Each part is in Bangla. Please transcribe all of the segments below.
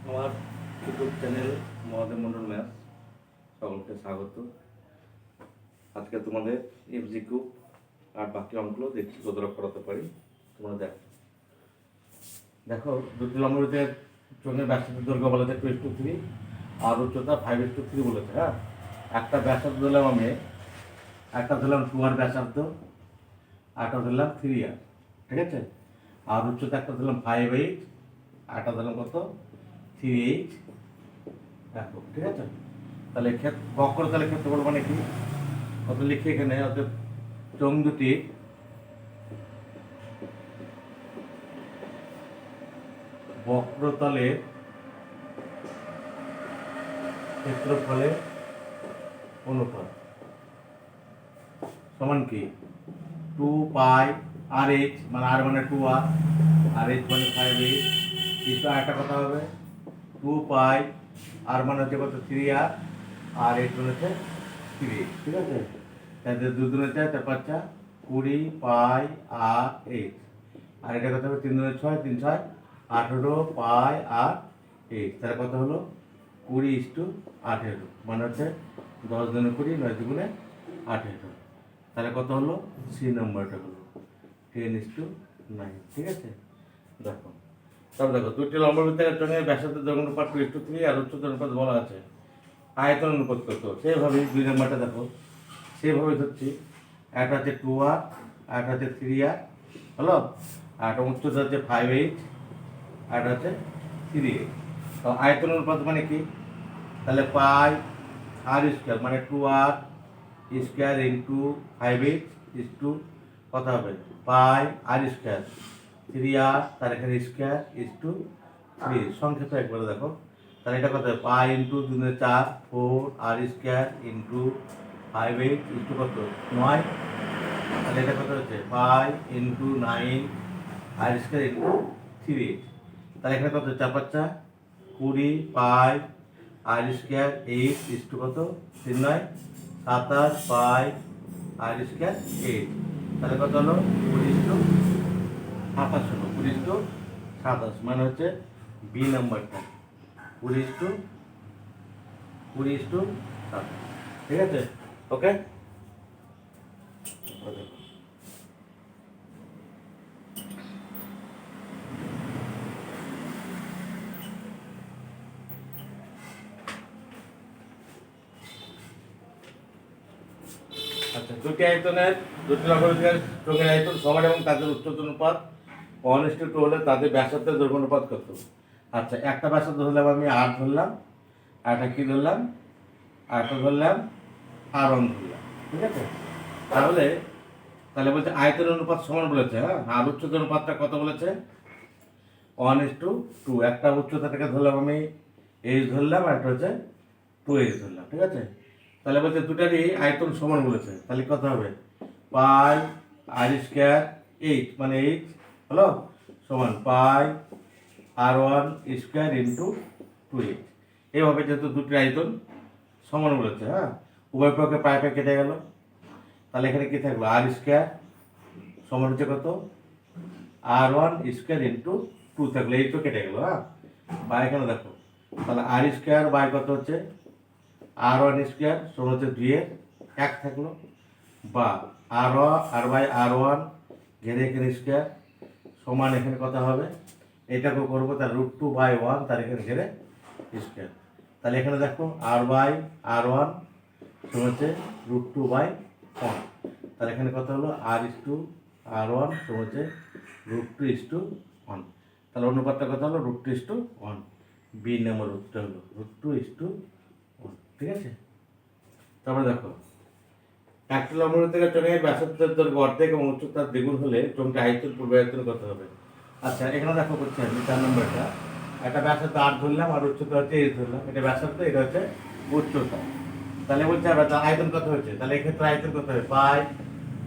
আমার YouTube channel Mahadev Mondal math সকলকে স্বাগত। আজকে তোমাদের এমসিকিউ আর বাকি অঙ্কগুলো দেখছি কতটা করাতে পারি। তোমরা দেখো দেখো দুটি লম্বের চোঙের ব্যাসার্ধ দৈর্ঘ্য বলেছে 2:3 আর উচ্চতা 5:3 বলেছে। হ্যাঁ, একটা ব্যাসার্ধ ধরলাম আমি, একটা ধরলাম 2 আর ব্যাসার্ধ, একটা ধরলাম 3 আর, ঠিক আছে। আর উচ্চতা একটা ধরলাম 5:8, একটা ধরলাম কত 3:8 দেখো, ঠিক আছে। তাহলে বক্রতলের ক্ষেত্রফল মানে কি কত লিখি এখানে, অর্থাৎ চোঙ দুটি বক্রতলের ক্ষেত্রফলের অনুপাত সমান কি 2 পাই আর এইচ, মানে আর মানে 2 আর এইচ মানে 5:8, কিন্তু একটা কথা হবে 2 পাই আর মানে হচ্ছে কত 3 আর এইচ মানে হচ্ছে 3, ঠিক আছে। তাহলে দুজনে 4 4 5 20 পাই আর এইচ, আর এটা কত হবে 3 দুগুণে 6, 3 6 18 পাই আর এইচ, তাহলে কত হলো 20:18, মানে হচ্ছে 10 দুগুণে 20, 9 দুগুণে 18, তাহলে কত হলো সি নম্বরটা হলো 10:9, ঠিক আছে। দেখো তবে দেখো দুটি লম্ব বৃত্তের জন্য ব্যাসার্ধ দৈর্ঘ্য অনুপাত 2:3 আর উচ্চতা অনুপাত বলা আছে, আয়তন অনুপাত কত সেইভাবে 2 নম্বরটা দেখো সেভাবে ধরছি। একটা হচ্ছে 2 আর একটা হচ্ছে 3 আর, হলো। আর একটা উচ্চতা হচ্ছে 5:8, আর একটা হচ্ছে 3:8। তো আয়তন অনুপাত মানে কি, তাহলে পাই আর স্কোয়ার মানে 2 আর স্কোয়ার ইন্টু 5:8 ইস টু কত হবে পাই আর স্কোয়ার 3 আর, তার এখানে স্কোয়ার ইস টু 3, সংক্ষেপে একবারে দেখো। তাহলে এটা কত pi into 2 4 4 R square into 5:8 is to কত 9, তাহলে এটা কত হচ্ছে পাই ইন্টু 9 আর স্কোয়ার ইন্টু 3, তাহলে এখানে কত 4 5 20 পাই আর স্কোয়ার 8 ইস টু কত 3 9 27 পাই আর স্কোয়ার 8, তাহলে কত হলো 20:27 হলো 20:27, মানে হচ্ছে বি নাম্বারটা 20:27, ঠিক আছে। ওকে, আচ্ছা দুটি আয়তনের দুটি লম্বের চোঙের আয়তন সমান এবং তাদের উচ্চতা অনুপাত 1:2 হলে তাদের ব্যাসার্ধের দৈর্ঘ্য অনুপাত কত। আচ্ছা একটা ব্যাসার্ধ ধরলাম আমি 8 ধরলাম, আর একটা কি ধরলাম, আর একটা ধরলাম আর1 ধরলাম, ঠিক আছে। তাহলে তাহলে বলছে আয়তন অনুপাত সমান বলেছে, হ্যাঁ, আর উচ্চতা অনুপাতটা কত বলেছে 1:2। একটা উচ্চতাটাকে ধরলাম আমি এইচ ধরলাম, আর একটা হচ্ছে 2h ধরলাম, ঠিক আছে। তাহলে বলছে দুটারই আয়তন সমান বলেছে, তাহলে কত হবে পাই আর স্কোয়ার 8 মানে 8 হলো সমান পাই আর1 স্কোয়ার ইন্টু 2h। এইভাবে যেহেতু দুটির আয়তন সমান বলেছে, হ্যাঁ, উভয় পক্ষে পাই পাই কেটে গেল, তাহলে এখানে কি থাকলো আর স্কোয়ার সমান হচ্ছে কত আর1 স্কোয়ার ইন্টু 2 থাকলো, এই তো কেটে গেল, হ্যাঁ। বা এখানে দেখো তাহলে আর স্কোয়ার বাই কত হচ্ছে আর1 স্কোয়ার সমান হচ্ছে 2 থাকলো, বা আর বাই আর1 ঘেরে এখানে স্কোয়ার সমান এখানে কত হবে, এটাকেও করবো তার √2/1, তার এখানে ঘেরে স্কোয়ার, তাহলে এখানে দেখো আর বাই আর1 সমান হচ্ছে √2/1, তাহলে এখানে কত হলো r/r1 সমান হচ্ছে √2:1, তাহলে অনুপাতটা কত হলো √2:1, বি নাম্বার উত্তর হলো √2:1, ঠিক আছে। তারপরে দেখো একটা লম্ব থেকে চোঙের ব্যাসার্ধের দৈর্ঘ্য অর্ধেক এবং উচ্চতার দ্বিগুণ হলে চোঙটি আয়তন পূর্বে আয়তন কত হবে। আচ্ছা এখানে দেখো করছি আমি 4 নম্বরটা, একটা ব্যাসার্ধ 8 ধরলাম আর উচ্চতা হচ্ছে 8 ধরলাম, এটা ব্যাসার্ধ এটা হচ্ছে উচ্চতা, তাহলে বলছে আয়তন কত হচ্ছে, তাহলে এক্ষেত্রে আয়তন কত হবে পাই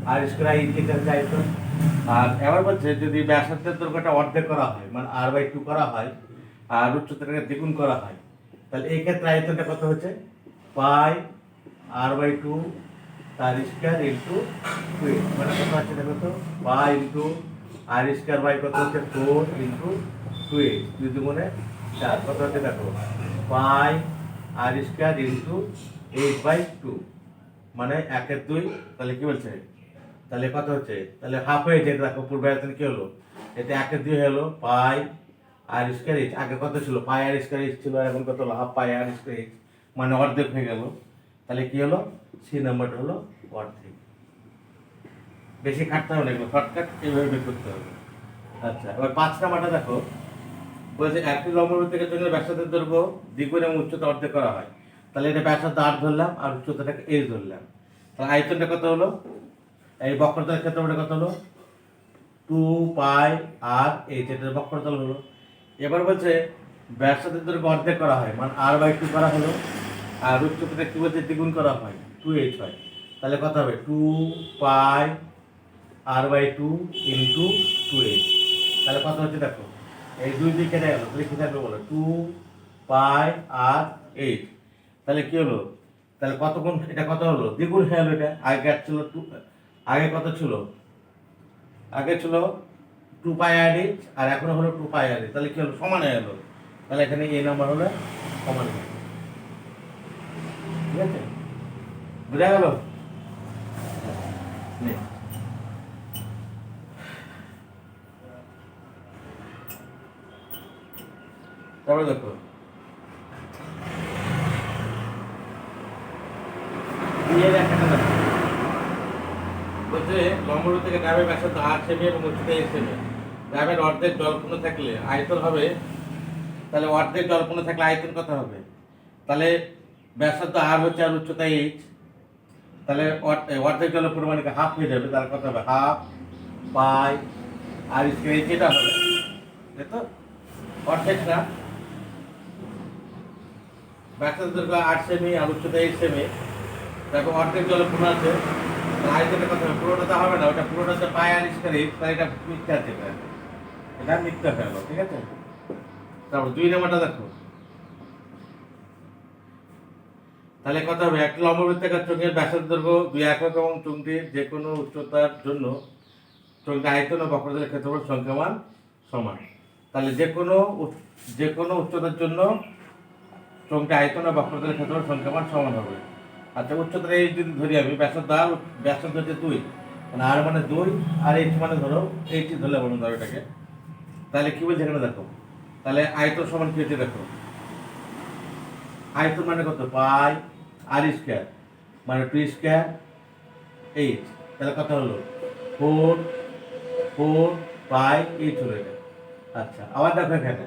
আর স্কোয়ার ইনকেট হচ্ছে আয়তন। আর এবার বলছে যদি ব্যাসার্ধের দৈর্ঘ্যটা অর্ধেক করা হয় মানে r/2 করা হয় আর উচ্চতাটাকে দ্বিগুণ করা হয়, তাহলে এই ক্ষেত্রে আয়তনটা কত হচ্ছে পাই r/2 তার স্কোয়ার ইন্টু 2, মানে কত আছে দেখো তো pi into r square by কত হচ্ছে 4 ইন্টু 2, 2 দুগুণে 4 কত হচ্ছে দেখো, পাই আর স্কয়ার ইনটু 8/2, মানে 1/2। তাহলে কি বলছে, তাহলে কত হচ্ছে, তাহলে হাফ হয়ে যায়। দেখো পূর্বে আয়তন কি হলো, এটা 1/2 হলো পাই আর স্কয়ার এইচ। আগে কত ছিল, পাই আর স্কয়ার এইচ ছিল, এখন কত হলো, হাফ পাই আর স্কয়ার এইচ, মানে অর্ধেক হয়ে গেল। তাহলে কি হলো, সি নাম্বারটা হলো অর্ধেক। বেশি কাটতে হবে না, এগুলো শর্টকাট এইভাবে বের করতে হবে। আচ্ছা, এবার 5 নাম্বারটা দেখো, বলেছে একটি লম্ববৃত্তের জন্য ব্যাসার্ধের দৈর্ঘ্য দ্বিগুণ এবং উচ্চতা অর্ধেক করা হয়। তাহলে এটা ব্যাসার্ধ আর ধরলাম আর উচ্চতাটাকে এইচ ধরলাম। তাহলে আয়তনটা কত হলো, এই বক্রতলের ক্ষেত্রফলটা কত হলো, 2 পাই আর এইচ, এটা বক্রতল হলো। এবার বলছে ব্যাসার্ধের দৈর্ঘ্য অর্ধেক করা হয়, মানে r/2 করা হলো, আর উচ্চতাটা কি বলছে, দ্বিগুণ করা হয়, 2h হয়। তাহলে কত হবে, 2 পাই r/2 ইন্টু 2h। তাহলে কত হচ্ছে দেখো, এই দুই দিকে কেটে গেল, তাহলে কি থাকবে বলো, 2 পাই আর 8। তাহলে কি হলো, তাহলে কত গুণ, এটা কত হলো, দ্বিগুণ হয়ে গেল। এটা আগে ছিল আগে কত ছিল, আগে ছিল 2 পাই আর 8, আর এখন হলো 2 পাই আর 8। তাহলে কি হলো, সমান হয়ে গেল। তাহলে এখানে এই নাম্বার হলো সমান হয়ে গেল। ঠিক আছে, বুঝা গেল। তারপরে দেখো, বলছে লম্বরূপ থেকে ডাবের ব্যাসার্ধ 8 সেমি এবং উচ্চতা 1 সেমি। ডাবের অর্ধেক জলপূর্ণ থাকলে আয়তন হবে, তাহলে অর্ধেক জলপূর্ণ থাকলে আয়তন কত হবে, তাহলে ব্যাসার্ধ আর হচ্ছে আর উচ্চতা এইচ, তাহলে অর্ধেক জলের পরিমাণ হাফ হয়ে যাবে। তাহলে কত হবে, হাফ পাই আর স্কয়ার এইচ, এটা হবে, তাই তো, অর্ধেক না। ব্যাসার্ধ দৈর্ঘ্য 8 সেমি আর উচ্চতা 1 সেমি, তারপর অর্ধেক জলের পূর্ণ আছে, আয়তনটা কত হবে, পুরোটা হবে না, ওটা পুরোটাতে পাই আর স্কয়ার এইচ, তাহলে এটা মিথ্যা আছে, এটা মিথ্যা হয়ে গেল। ঠিক আছে, তারপর 2 নাম্বারটা দেখো, তাহলে কত হবে, একটি লম্ববৃত্তাকার চোঙের ব্যাসার্ধ দৈর্ঘ্য 2 একক এবং চোঙটির যে কোনো উচ্চতার জন্য চোঙটির আয়তন ও বক্রতলের ক্ষেত্রফল সংখ্যামান সমান। তাহলে যে কোনো উচ্চতার জন্য চোঙটির আয়তন ও বক্রতলের ক্ষেত্রফল সংখ্যামান সমান হবে। আচ্ছা, উচ্চতার এই যদি ধরি আমি, ব্যাসার্ধ আর ব্যাসার্ধ হচ্ছে 2, মানে আর মানে 2 আর এইচ মানে ধরো এইচ ধরলে বলুন, ধরো এটাকে। তাহলে কি বলছে এখানে দেখো, তাহলে আয়তন সমান কি হচ্ছে দেখো, আয়তন মানে কত, পাই আর স্কয়ার, মানে 2 স্কয়ার 8। তাহলে কত হলো, 4 পাই 8 হলো এটা। আচ্ছা, আবার দেখো এখানে,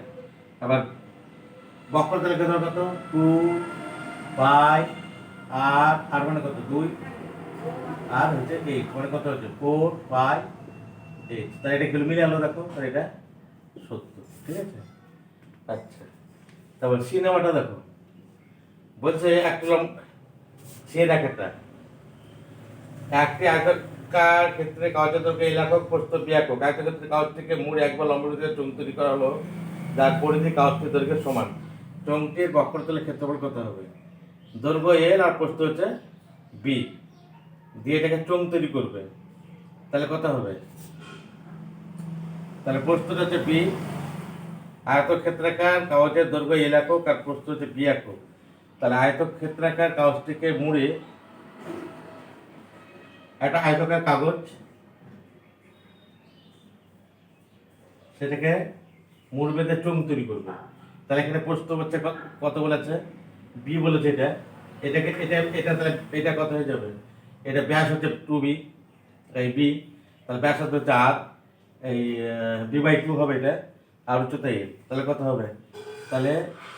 আবার বক্রতলের ক্ষেত্রফল কত, 2 পাই আর মানে কত, 2 আর হচ্ছে 8, মানে কত হচ্ছে 4 পাই 8। তাহলে এটা কিলো মিলে গেলো, দেখো, তাহলে এটা সত্য। ঠিক আছে, আচ্ছা, তারপর সি নাম্বারটা দেখো, বলছে একটি আয়তাকার ক্ষেত্রে কাগজের দৈর্ঘ্য এল একক, প্রস্থ বি একক। আয়তক্ষেত্রে কাগজটিকে মোট একবার লম্ববৃত্তের চোঙ তৈরি করা হলো, যার পরিধি কাগজটির দৈর্ঘ্যের সমান। চোঙটির বক্রতলের ক্ষেত্রফল কত হবে, দৈর্ঘ্য এল আর প্রস্থ হচ্ছে বি, দিয়ে এটাকে চোঙ তৈরি করবে। তাহলে কত হবে, তাহলে প্রস্থটা হচ্ছে বি, আয়তক্ষেত্রাকার কাগজের দৈর্ঘ্য এল একক আর প্রস্থ হচ্ছে বি একক। তাহলে আয়তক্ষেত্রাকার কাগজটিকে মুড়ে, একটা আয়তকার কাগজ, সেটাকে মুড় বেঁধে চোঙ তৈরি করবে। তাহলে এখানে প্রস্থ হচ্ছে কত বলেছে, বি বলেছে, এটাকে এটা তাহলে এটা কত হয়ে যাবে, এটা ব্যাস হচ্ছে 2b, এই বি, তাহলে ব্যাস হচ্ছে আর, এই b/2 হবে এটা, আর উচ্চতা এ। তাহলে কত হবে, তাহলে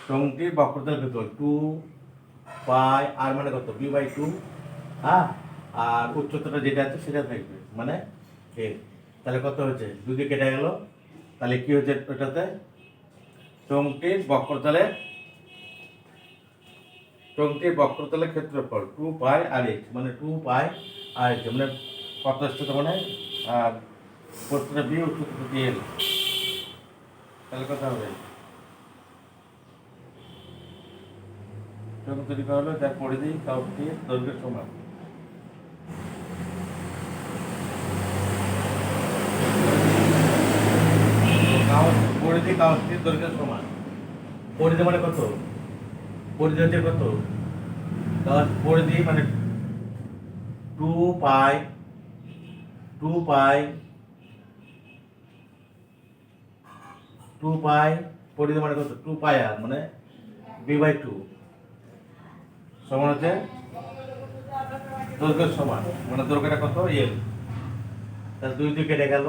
চোঙটির বক্রতলের ক্ষেত্রফল 2 পাই আর মানে কত, b/2, হ্যাঁ, আর উচ্চতাটা যেটা আছে সেটা থাকবে, মানে এ। তাহলে কত হচ্ছে, দুদিকে কেটে গেল। তাহলে কি হচ্ছে ওটাতে, চোঙটির বক্রতলের ক্ষেত্রফল 2 পাই আর এইচ, মানে 2 পাই আর এইচ, মানে কত আসছে তো, মানে আর প্রস্থটা বি, উচ্চতা বি এল। তাহলে কত হবে, চোঙ তৈরি করা হলো যার পরিধি কাগজটির দৈর্ঘ্যের সমান। পরিধি কাগজটির দৈর্ঘ্যের সমান। পরিধি মানে কত? পরিধি হচ্ছে কত? পরিধি মানে 2 পাই 2 পাই 2 পাই, পরিধি মানে কত? 2 পাই আর মানে b/2 সমান হচ্ছে দৈর্ঘ্যের সমান, মানে দৈর্ঘ্যটা কত? এল। তাহলে 2 কেটে গেল,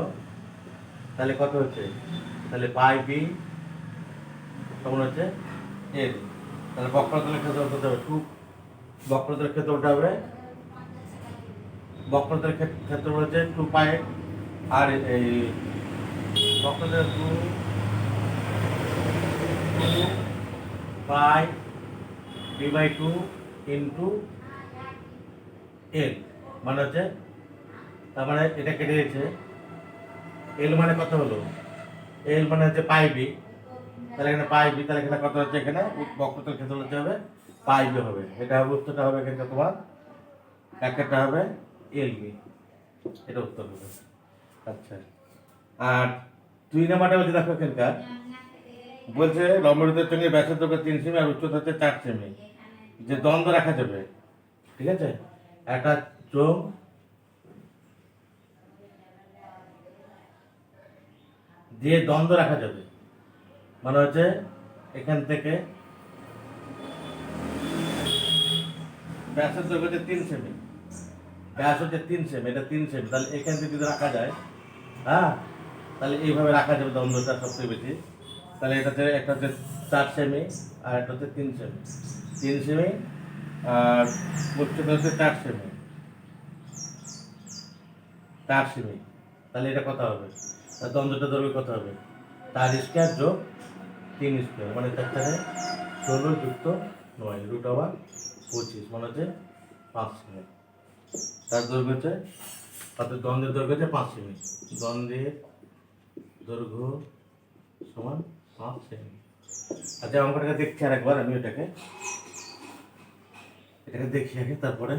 তাহলে কত হচ্ছে? তাহলে পাই বি সমান হচ্ছে এল। তাহলে বক্রতলের ক্ষেত্রফল কত হবে? 2, বক্রতলের ক্ষেত্রফলটা হবে, বক্রতলের ক্ষেত্রফল হচ্ছে 2 পাই, আর এই বক্রতলের 2 পাই b/2 ইন্টু এল, মানে হচ্ছে, তার মানে এটা কেটে দিয়েছে। এল মানে কত হলো? এল মানে হচ্ছে পাই বি, তাহলে এখানে পাই বি, তাহলে এখানে কত হচ্ছে? এখানে বক্রতল ক্ষেত্রফল হচ্ছে হবে পাই বি হবে। এটা হবে উত্তরটা হবে এখানে তোমার একটা হবে এল বি, এটা উত্তর হবে। আচ্ছা, আর 2 নাম্বারটা বলছে, দেখো এখানকার বলছে লম্ববৃত্তের সঙ্গে ব্যাসের দৈর্ঘ্য 3 সেমি আর উচ্চতা হচ্ছে 4 সেমি, যে দ্বন্দ্ব রাখা যাবে, ঠিক আছে? একটা চোখ দিয়ে দ্বন্দ্ব রাখা যাবে, মানে হচ্ছে এখান থেকে ব্যাসের দৈর্ঘ্য হচ্ছে 3 সেমি, ব্যাস হচ্ছে 3 সেমি, এটা 3 সেমি, তাহলে এখান থেকে যদি রাখা যায়, হ্যাঁ, তাহলে এইভাবে রাখা যাবে দ্বন্দ্বটা সবচেয়ে বেশি। তাহলে এটা হচ্ছে, একটা হচ্ছে 4 সেমি আর একটা হচ্ছে 3 সেমি, 3 সেমি আর উচ্চতা হচ্ছে 4 সেমি, 4 সেমি, তাহলে এটা কত হবে? দ্বন্দ্বটা দৈর্ঘ্য কত হবে? 4² যোগ 3², মানে 4×4 = 16 √9 √25, মানে হচ্ছে 5 সেমি। তার দৈর্ঘ্য হচ্ছে, অর্থাৎ দ্বন্দ্বের দৈর্ঘ্য হচ্ছে 5 সেমি, দ্বন্দ্বের দৈর্ঘ্য সমান 5 সেমি। আচ্ছা, অঙ্কটাকে দেখছি আরেকবার আমি, এটাকে দেখি আগে, তারপরে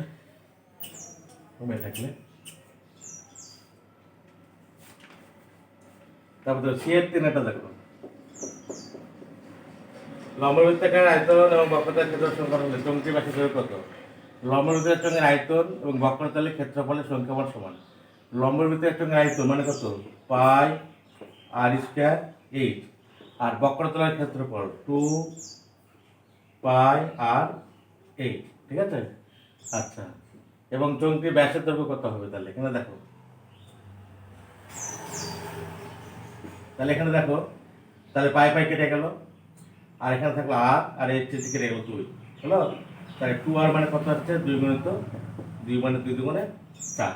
কমে থাকলে, তারপরে সি এর 3টা দেখো, লম্ববৃত্তাকার আয়তন এবং বক্রতার ক্ষেত্রফল সংখ্যা হলে চোঙটি ব্যাসের দৈর্ঘ্য কত? লম্ববৃত্তের চোঙের আয়তন এবং বক্রতলের ক্ষেত্রফলের সংখ্যামান সমান। লম্ববৃত্তের চোঙের আয়তন মানে কত? পাই r² 8, আর বক্রতলের ক্ষেত্রফল 2 পাই r8, ঠিক আছে? আচ্ছা, এবং চোঙটির ব্যাসের দৈর্ঘ্য কত হবে? তাহলে এখানে দেখো, তাহলে পাই পাই কেটে গেল, আর এখানে থাকলো আর এই কেটে গেল 2 হলো। তাহলে 2r মানে কত হচ্ছে? 2 গুণিত 2 মানে 2 দুগুণে 4,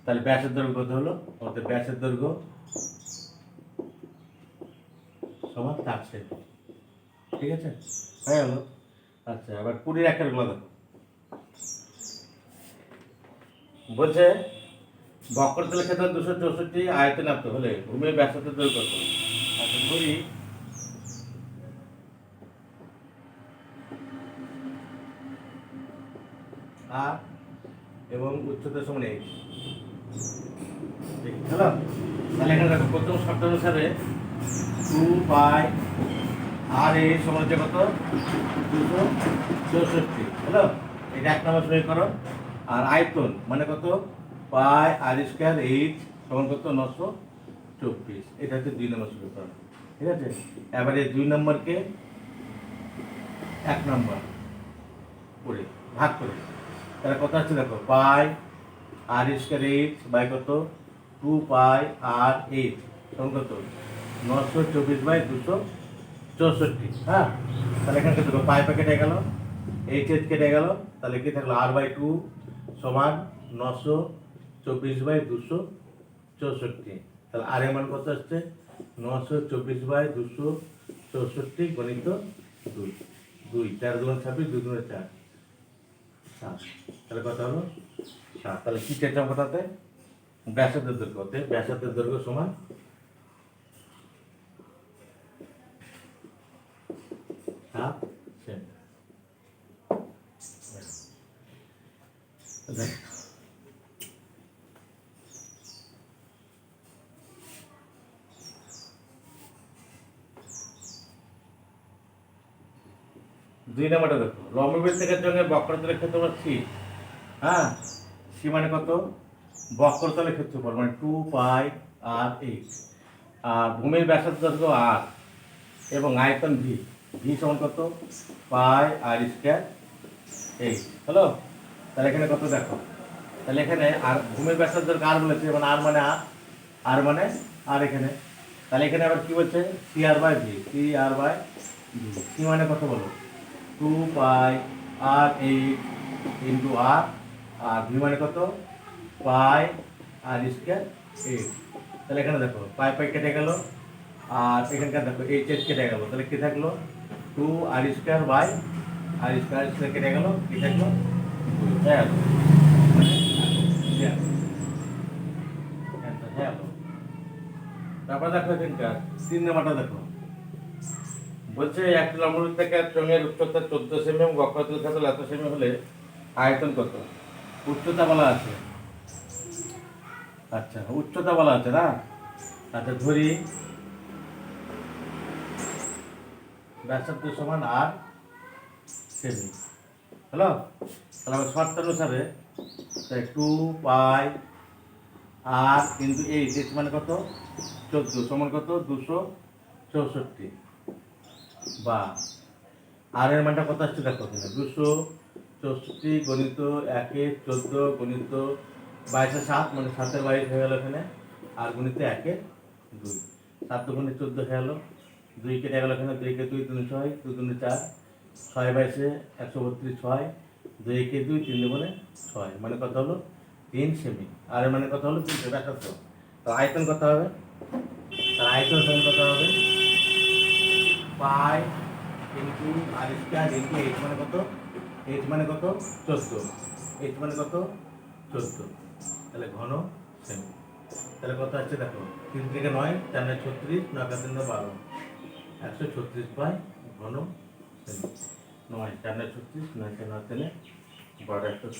তাহলে ব্যাসের দৈর্ঘ্য কত হলো? অর্থাৎ ব্যাসের দৈর্ঘ্য সমান 4 সেমি, ঠিক আছে? হয়ে গেল। আচ্ছা, এবার 20 একের গুলো দেখো, বলছে বক্রতলের ক্ষেত্রে 264 আয়তনাপ্ত হলে ভূমির ব্যাসার্ধের দৈর্ঘ্য কত? আচ্ছা, ধরি আর এবং উচ্চতা সমান 8, হলো। তাহলে এখানে দেখো, প্রথম শর্ত অনুসারে 2 পাই আর এ সমান হচ্ছে কত? 264, হলো। এটা 1 নম্বর সমীকরণ। আর আয়তন মানে কত? পাই r² 8 সমান কত? 924, এটা হচ্ছে 2 নম্বর সমীকরণ, ঠিক আছে? এবারে 2 নম্বরকে 1 নম্বর করে ভাগ করে, তাহলে কত আছে দেখো, পাই r² 8 বাই কত? 2 পাই r8 সমান কত? 924/264, হ্যাঁ। তাহলে এখানে দেখো, পাই পাই কেটে গেল, এইচ কেটে গেল, তাহলে কি থাকলো? r/2 সমান 924/264, তাহলে আর এর মান কত আসছে? 924/264 গণিত 2, 2 4 2 26, 2 2 4 7, তাহলে কত হলো? 7। তাহলে কি চেয়েছিলাম কথাতে? ব্যাসার্ধের দৈর্ঘ্য, ব্যাসার্ধের দৈর্ঘ্য সমান 7 সেমি। 2 নম্বরটা দেখো, লম্ব বৃত্তাকার জন্য বক্রতলের ক্ষেত্রফল সি। হ্যাঁ, সি মানে কত? বক্রতলের ক্ষেত্রফল মানে 2 পাই আর 8। আর ভূমির ব্যাসার্ধ দৈর্ঘ্য আর এবং আয়তন ভি। ভি সমান কত? পাই আর স্কয়ার 8। হলো? তাহলে এখানে কত দেখো, তাহলে এখানে আর ভূমির ব্যাসার্ধ আর বলেছে, মানে আর মানে আর মানে আর এখানে, তাহলে এখানে আবার কি বলছে? C R by V. C R by V. C মানে কত বলো? 2 পাই আর 8 ইন্টু আর। আর ভি মানে কত? পাই আর স্কয়ার 8। তাহলে এখানে দেখো পাই পাই কেটে গেল, আর এখানকার দেখো এইচ এইচ কেটে গেল, তাহলে কি থাকলো? 2 R square by R square square কেটে গেল, কি থাকলো? 2 হয়ে গেল। তারপর দেখো এখানকার 3 নাম্বারটা দেখো, বলছে একটি লম্ববৃত্তাকার চোঙের উচ্চতা 14 সেমি এবং বক্রতলের ক্ষেত্রফল এত সেমি হলে আয়তন কত? উচ্চতা বলা আছে। আচ্ছা, উচ্চতা বলা আছে না? আচ্ছা, ধরি ব্যাসার্ধ সমান আর সেমি। হ্যালো, তাহলে আমরা শর্ত অনুসারে 2 পাই আর কিন্তু এইট, এইট মানে কত? 14 সমান কত? 264। বা আর এর মানটা কত আসছে দেখো, এখানে 264 গণিত 1 14 গণিত 22 7 মানে 7 22 হয়ে গেল এখানে, আর গণিত 1 2 7 দুগুণে 14 হয়ে গেল, 2 কেটে গেল এখানে, 2 কে 2 3 6 2 3 4 6 22 132 6 2 কে 2 3 দুগুণে 6 মানে কত হলো? 3 সেমি। আর এর মানে কত হলো? 3 সেমি। ব্যাসার্ধ। তো আয়তন কত হবে? তার আয়তন সমান কত হবে? পাই into R square into H মানে কত? এইচ মানে কত? 14। এইচ মানে কত? 14। তাহলে ঘন সেমি। তাহলে কত আসছে দেখো, 3 থেকে 9 4 9 36 9 4 3 12 136 বাই ঘন সেমি। 9 4 9 36 9 4 9 3 12 100।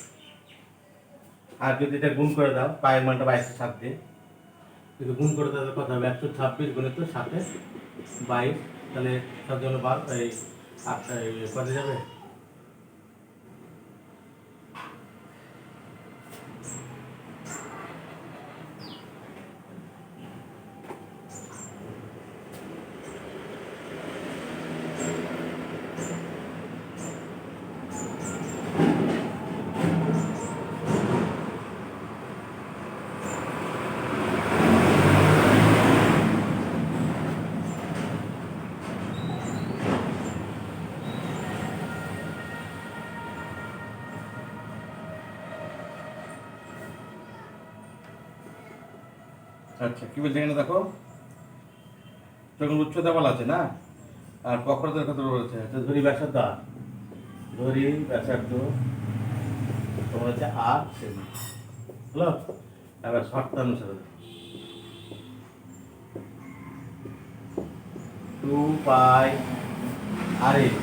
আর যদি এটা গুণ করে দাও, পায়ের মানটা 22 7 দিয়ে যদি গুণ করে দাও কত হবে? 126 গুণিত 7 22, তাহলে 7 জন্য 12 এই 8টা কত যাবে? আচ্ছা, কি বলছে এখানে দেখো, যখন উচ্চতা বলা আছে না, আর বক্রতার ক্ষেত্রে বলেছে। আচ্ছা, ধরি ব্যাসার্ধ আর, ধরি ব্যাসার্ধ তোমার হচ্ছে আর সেমি। হলো? এবার শর্ত অনুসারে 2 পাই আর এইচ,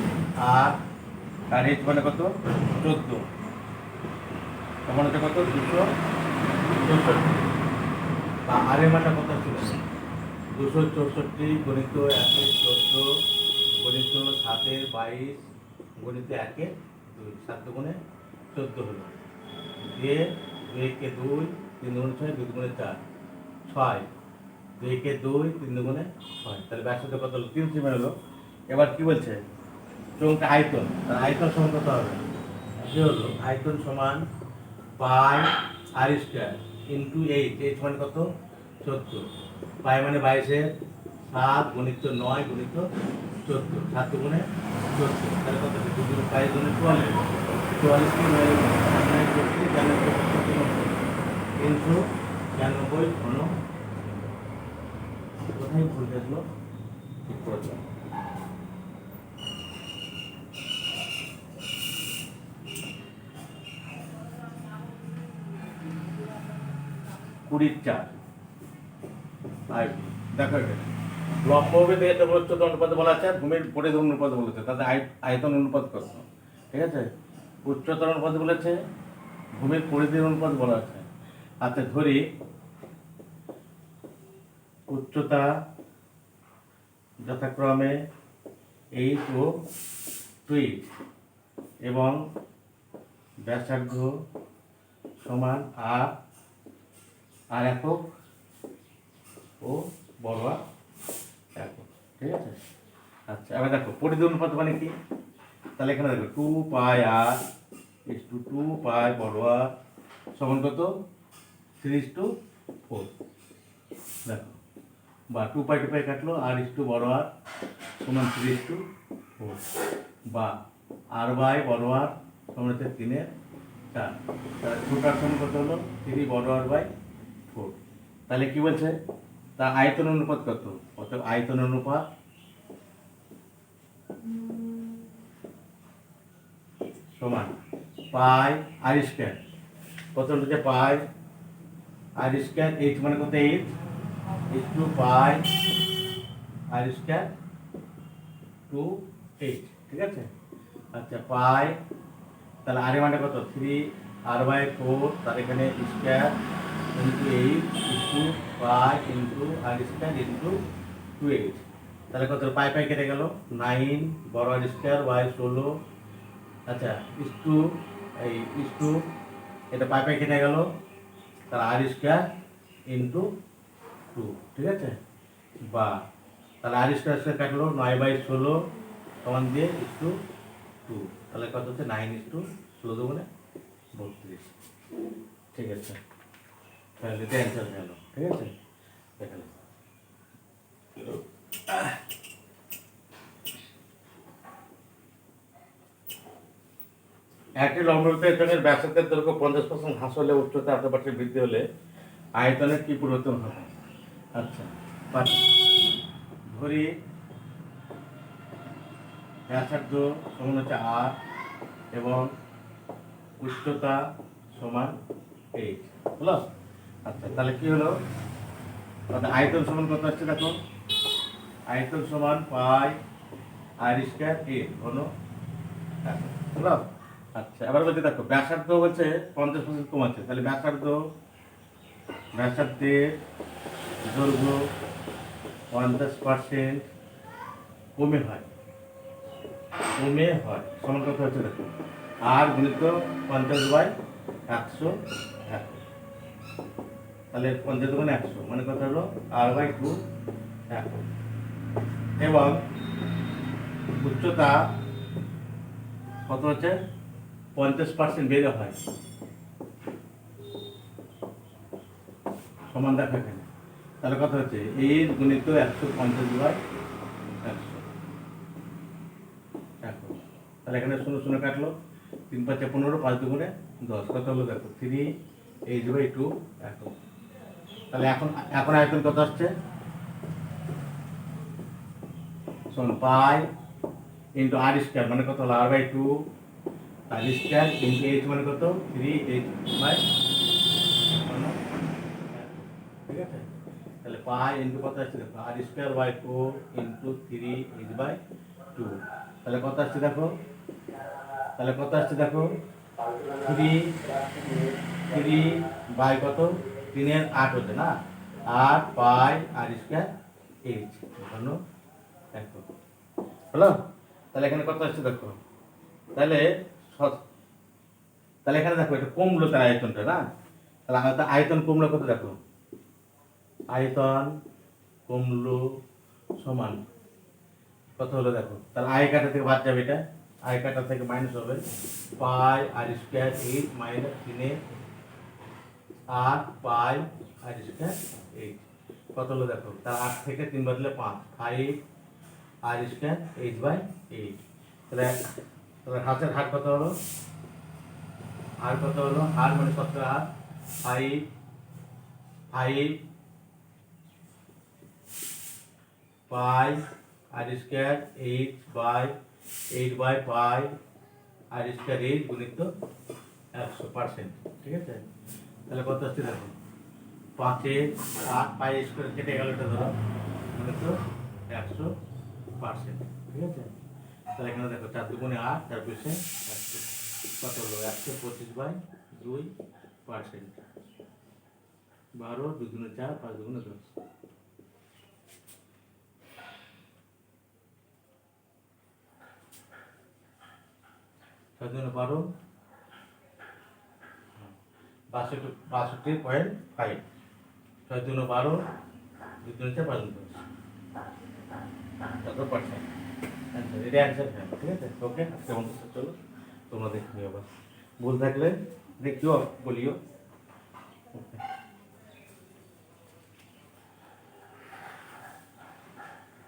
আর এইচ মানে কত? 14 সমান হচ্ছে কত? 264। বা আর এর মানটা কত ছিল? 264 গণিত 1 14 গণিত 7 22 গণিত 1 2 7 দুগুণে 14 হলো, দিয়ে 2 কে 2 3 দুগুণে 6 2 দুগুণে 4 6 2 কে 2 3 দুগুণে 6। তাহলে ব্যাসার্ধ কত হলো? 3 সেমি হলো। এবার কি বলছে? চোঙটা আয়তন, তার আয়তন সমান কত হবে? কি হলো? আয়তন সমান পাই আর স্কয়ার ইন্টু এইচ। এইচ মানে কত? 14। পাই মানে 22 7 গণিত 9 গণিত 14 7 দুগুণে 14, তাহলে কত হবে? 2 গুণে 5 গুণে 44 44 কি 9 390 ঘন। কোথায় ভুল দেখলো? ঠিক করে দাও। 20/4। আর দেখো এটা লম্বভাবে থেকে তোমার উচ্চতা অনুপাত বলা আছে, ভূমির পরিধি অনুপাত বলেছে, তাদের আয়তন অনুপাত কত? ঠিক আছে, উচ্চতার অনুপাত বলেছে, ভূমির পরিধির অনুপাত বলা আছে। আচ্ছা, ধরি উচ্চতা যথাক্রমে 8 ও 2 এবং ব্যাসার্ধ সমান আর একক ও বড় আর একক। ঠিক আছে। আচ্ছা, এবার দেখো পরিধি অনুপাত মানে কি? তাহলে এখানে দেখো 2πr/2 বড় আর সমান কত? 3:4। দেখো, বা 2π কাটলো, r/2 বড় আর সমান 3:4, বা r/, বড় আর সমান হচ্ছে 3/4। তাহলে ছোট আর সমান কত হলো? 3 বড় r/4। তাহলে কি বলছে? তার আয়তন অনুপাত কত? অতএব আয়তন অনুপাত সমান পাই আর স্কয়ার। কত হচ্ছে? পাই আর স্কয়ার, এইচ মানে কত? 8 two pi R square to 8। ঠিক আছে। আচ্ছা, পাই, তাহলে আর মানে কত? 3r/4, তার এখানে square into 8 into pi into R square into 2/8। তাহলে কত? পাই কেটে গেল, 9 বড় আর স্কয়ার বাই 16। আচ্ছা, ইস্টু ইস্টু এটা পাই কেটে গেল, তাহলে আর স্কয়ার ইন্টু 2। ঠিক আছে। বা তাহলে আর স্কয়ার স্কয়ার কাটলো, 9/16 সমান দিয়ে ইস্টু 2। তাহলে কত হচ্ছে? 9:16 দুগুণে 32। ঠিক আছে। তাহলে এটা অ্যান্সার গেল। ঠিক আছে। দেখালে একটি লম্ববৃত্তের ব্যাসার্ধের দৈর্ঘ্য 50% হ্রাস হলে উচ্চতা 8% বৃদ্ধি হলে আয়তনের কি পরিবর্তন হবে? আচ্ছা, ধরি ব্যাসার্ধ সমান হচ্ছে আর এবং উচ্চতা সমান 8 হলো। আচ্ছা, তাহলে কি হলো? আয়তন সমান কত আসছে? দেখো, আয়তন সমান পাই আর স্কয়ার এ ঘন হলো। আচ্ছা, এবার বলছে দেখো ব্যাসার্ধ হচ্ছে 50% কমাচ্ছে, তাহলে ব্যাসার্ধের দৈর্ঘ্য 50% কমে হয় সমান কত হচ্ছে? দেখো, আর গুণিত 50/100 একক। তাহলে 50 গুণে 100 মানে কত হলো? r/2 একক। এবং উচ্চতা কত হচ্ছে? 50% বেড়ে হয়, সমান দেখো এখানে। তাহলে কত হচ্ছে? এই গুণিত 150/100 একক। তাহলে এখানে 0 কাটলো, 3×5 = 15, 5×2 = 10। কত হলো? দেখো, 3h/2 একক। তাহলে এখন আয়তন কত আসছে? সমান পাই ইন্টু আর স্কয়ার মানে কত হলো? r/2 আর স্কয়ার ইন্টু এইচ মানে কত? 3h/, ঠিক আছে। তাহলে পাই ইন্টু কত আসছে? দেখো, আর স্কয়ার বাই 4 ইন্টু 3h/2। তাহলে কত আসছে? দেখো, 3 বাই কত? 3/8 হচ্ছে না, 8 পাই আর স্কয়ার এইচ ঘন একক হলো। তাহলে এখানে কত আসছে? দেখো, তাহলে এখানে দেখো এটা কমলো, তার আয়তনটা না। তাহলে আয়তন কমলো কত? দেখো, আয়তন কমলো সমান কত হলো? দেখো, তাহলে আয় কাটা থেকে বাদ যাবে, এটা আয় কাটা থেকে মাইনাস হবে, পাই আর স্কয়ার 8 মাইনাস 3/8 পাই আর স্কয়ার 8 কত হলো? দেখো, তার 8 থেকে 3 বাদলে 5, 5 আর স্কয়ার h/8। তাহলে হাতের হাত কত হলো? আর কত হলো? আর মানে 17, 5 পাই আর স্কয়ার 8/8 পাই আর স্কয়ার 8 গুণিত 100%। ঠিক আছে। তাহলে কত আসছে? দেখো, 5/8 পাই স্কয়ার কেটে গেল, এটা ধরো গুণিত 100%। ঠিক আছে। তাহলে এখানে দেখো, 4×2 = 8, 4×100 কত হলো? 125/2%। 12, 2×2 = 4, 5×2 = 10। 6×12 62.5 6×12 2×12 এটা অ্যান্সার হ্যাঁ ঠিক আছে ওকে আজকে আমাদের সাথে চলো তোমরা দেখে নিও আবার ভুল থাকলে দেখিও বলিও ওকে